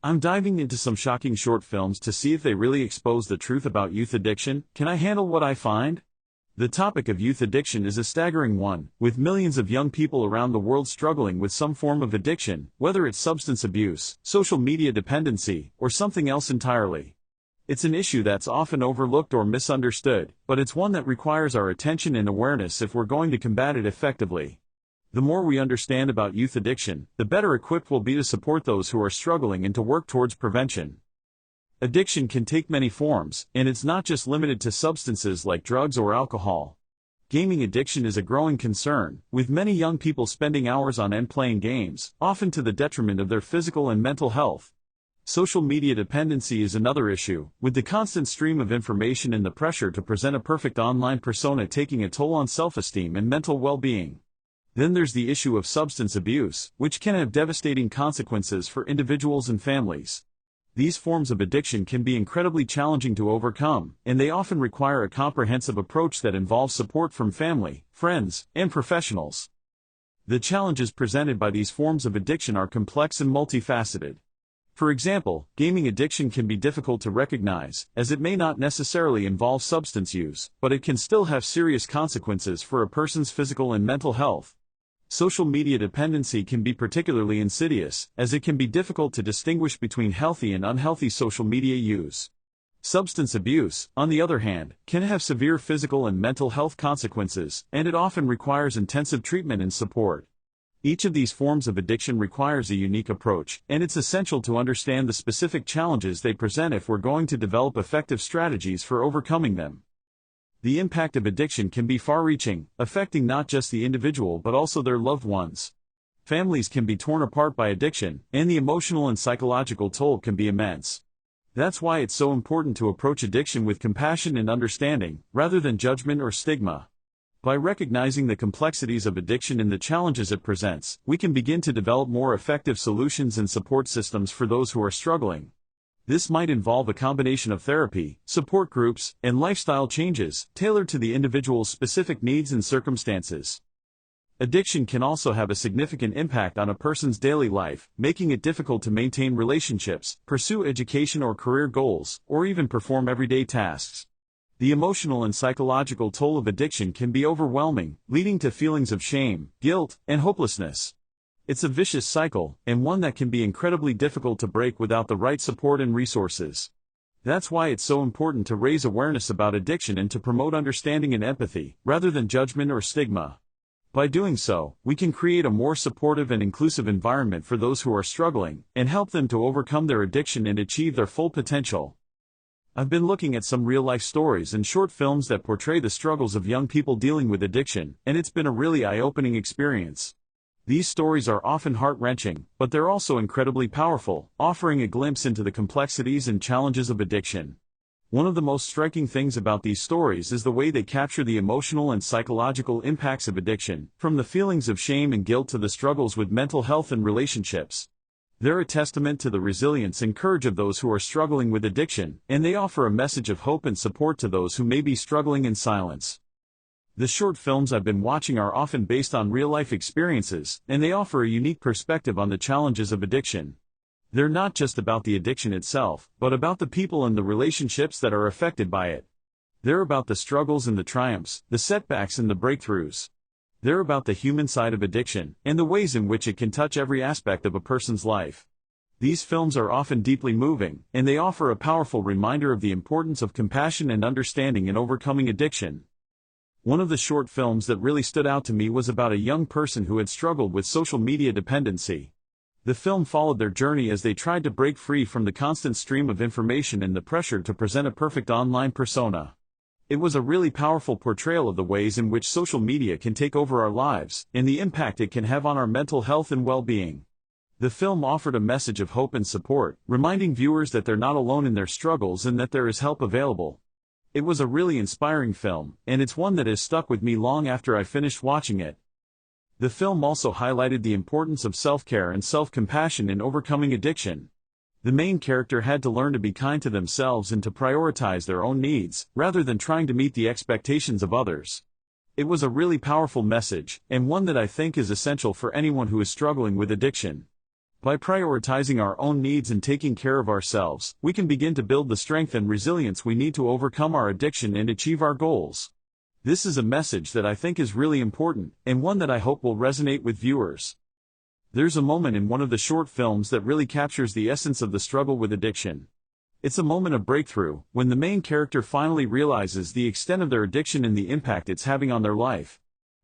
I'm diving into some shocking short films to see if they really expose the truth about youth addiction. Can I handle what I find? The topic of youth addiction is a staggering one, with millions of young people around the world struggling with some form of addiction, whether it's substance abuse, social media dependency, or something else entirely. It's an issue that's often overlooked or misunderstood, but it's one that requires our attention and awareness if we're going to combat it effectively. The more we understand about youth addiction, the better equipped we'll be to support those who are struggling and to work towards prevention. Addiction can take many forms, and it's not just limited to substances like drugs or alcohol. Gaming addiction is a growing concern, with many young people spending hours on end playing games, often to the detriment of their physical and mental health. Social media dependency is another issue, with the constant stream of information and the pressure to present a perfect online persona taking a toll on self-esteem and mental well-being. Then there's the issue of substance abuse, which can have devastating consequences for individuals and families. These forms of addiction can be incredibly challenging to overcome, and they often require a comprehensive approach that involves support from family, friends, and professionals. The challenges presented by these forms of addiction are complex and multifaceted. For example, gaming addiction can be difficult to recognize, as it may not necessarily involve substance use, but it can still have serious consequences for a person's physical and mental health. Social media dependency can be particularly insidious, as it can be difficult to distinguish between healthy and unhealthy social media use. Substance abuse, on the other hand, can have severe physical and mental health consequences, and it often requires intensive treatment and support. Each of these forms of addiction requires a unique approach, and it's essential to understand the specific challenges they present if we're going to develop effective strategies for overcoming them. The impact of addiction can be far-reaching, affecting not just the individual but also their loved ones. Families can be torn apart by addiction, and the emotional and psychological toll can be immense. That's why it's so important to approach addiction with compassion and understanding, rather than judgment or stigma. By recognizing the complexities of addiction and the challenges it presents, we can begin to develop more effective solutions and support systems for those who are struggling. This might involve a combination of therapy, support groups, and lifestyle changes, tailored to the individual's specific needs and circumstances. Addiction can also have a significant impact on a person's daily life, making it difficult to maintain relationships, pursue education or career goals, or even perform everyday tasks. The emotional and psychological toll of addiction can be overwhelming, leading to feelings of shame, guilt, and hopelessness. It's a vicious cycle, and one that can be incredibly difficult to break without the right support and resources. That's why it's so important to raise awareness about addiction and to promote understanding and empathy, rather than judgment or stigma. By doing so, we can create a more supportive and inclusive environment for those who are struggling, and help them to overcome their addiction and achieve their full potential. I've been looking at some real-life stories and short films that portray the struggles of young people dealing with addiction, and it's been a really eye-opening experience. These stories are often heart-wrenching, but they're also incredibly powerful, offering a glimpse into the complexities and challenges of addiction. One of the most striking things about these stories is the way they capture the emotional and psychological impacts of addiction, from the feelings of shame and guilt to the struggles with mental health and relationships. They're a testament to the resilience and courage of those who are struggling with addiction, and they offer a message of hope and support to those who may be struggling in silence. The short films I've been watching are often based on real-life experiences, and they offer a unique perspective on the challenges of addiction. They're not just about the addiction itself, but about the people and the relationships that are affected by it. They're about the struggles and the triumphs, the setbacks and the breakthroughs. They're about the human side of addiction, and the ways in which it can touch every aspect of a person's life. These films are often deeply moving, and they offer a powerful reminder of the importance of compassion and understanding in overcoming addiction. One of the short films that really stood out to me was about a young person who had struggled with social media dependency. The film followed their journey as they tried to break free from the constant stream of information and the pressure to present a perfect online persona. It was a really powerful portrayal of the ways in which social media can take over our lives, and the impact it can have on our mental health and well-being. The film offered a message of hope and support, reminding viewers that they're not alone in their struggles and that there is help available. It was a really inspiring film, and it's one that has stuck with me long after I finished watching it. The film also highlighted the importance of self-care and self-compassion in overcoming addiction. The main character had to learn to be kind to themselves and to prioritize their own needs, rather than trying to meet the expectations of others. It was a really powerful message, and one that I think is essential for anyone who is struggling with addiction. By prioritizing our own needs and taking care of ourselves, we can begin to build the strength and resilience we need to overcome our addiction and achieve our goals. This is a message that I think is really important, and one that I hope will resonate with viewers. There's a moment in one of the short films that really captures the essence of the struggle with addiction. It's a moment of breakthrough, when the main character finally realizes the extent of their addiction and the impact it's having on their life.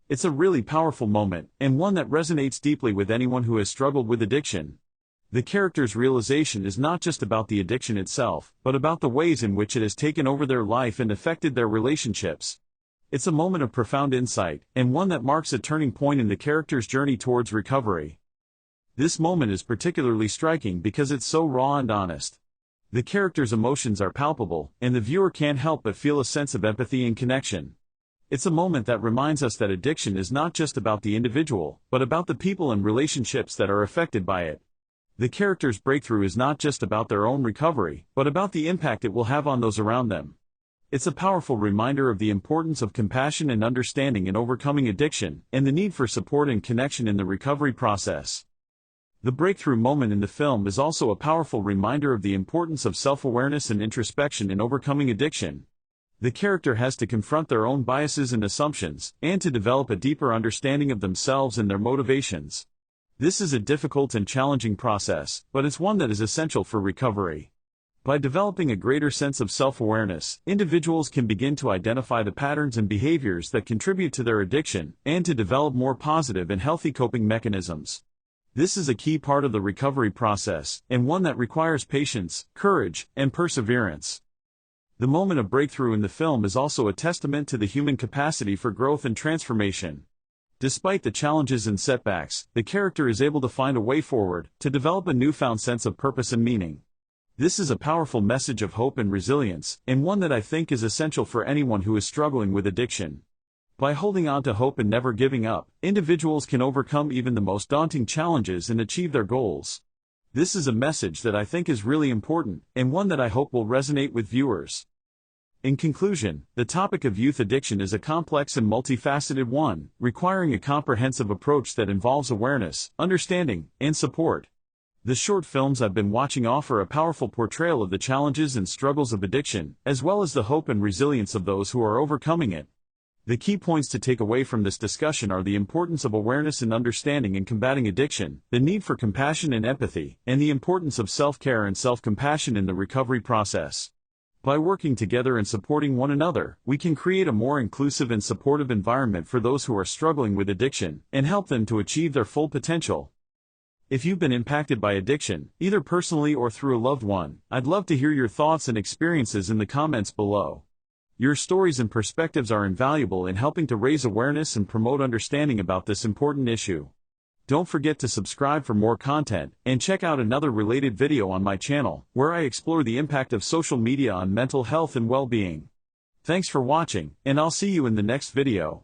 It's a really powerful moment, and one that resonates deeply with anyone who has struggled with addiction. The character's realization is not just about the addiction itself, but about the ways in which it has taken over their life and affected their relationships. It's a moment of profound insight, and one that marks a turning point in the character's journey towards recovery. This moment is particularly striking because it's so raw and honest. The character's emotions are palpable, and the viewer can't help but feel a sense of empathy and connection. It's a moment that reminds us that addiction is not just about the individual, but about the people and relationships that are affected by it. The character's breakthrough is not just about their own recovery, but about the impact it will have on those around them. It's a powerful reminder of the importance of compassion and understanding in overcoming addiction, and the need for support and connection in the recovery process. The breakthrough moment in the film is also a powerful reminder of the importance of self-awareness and introspection in overcoming addiction. The character has to confront their own biases and assumptions, and to develop a deeper understanding of themselves and their motivations. This is a difficult and challenging process, but it's one that is essential for recovery. By developing a greater sense of self-awareness, individuals can begin to identify the patterns and behaviors that contribute to their addiction, and to develop more positive and healthy coping mechanisms. This is a key part of the recovery process, and one that requires patience, courage, and perseverance. The moment of breakthrough in the film is also a testament to the human capacity for growth and transformation. Despite the challenges and setbacks, the character is able to find a way forward, to develop a newfound sense of purpose and meaning. This is a powerful message of hope and resilience, and one that I think is essential for anyone who is struggling with addiction. By holding on to hope and never giving up, individuals can overcome even the most daunting challenges and achieve their goals. This is a message that I think is really important, and one that I hope will resonate with viewers. In conclusion, the topic of youth addiction is a complex and multifaceted one, requiring a comprehensive approach that involves awareness, understanding, and support. The short films I've been watching offer a powerful portrayal of the challenges and struggles of addiction, as well as the hope and resilience of those who are overcoming it. The key points to take away from this discussion are the importance of awareness and understanding in combating addiction, the need for compassion and empathy, and the importance of self-care and self-compassion in the recovery process. By working together and supporting one another, we can create a more inclusive and supportive environment for those who are struggling with addiction, and help them to achieve their full potential. If you've been impacted by addiction, either personally or through a loved one, I'd love to hear your thoughts and experiences in the comments below. Your stories and perspectives are invaluable in helping to raise awareness and promote understanding about this important issue. Don't forget to subscribe for more content, and check out another related video on my channel, where I explore the impact of social media on mental health and well-being. Thanks for watching, and I'll see you in the next video.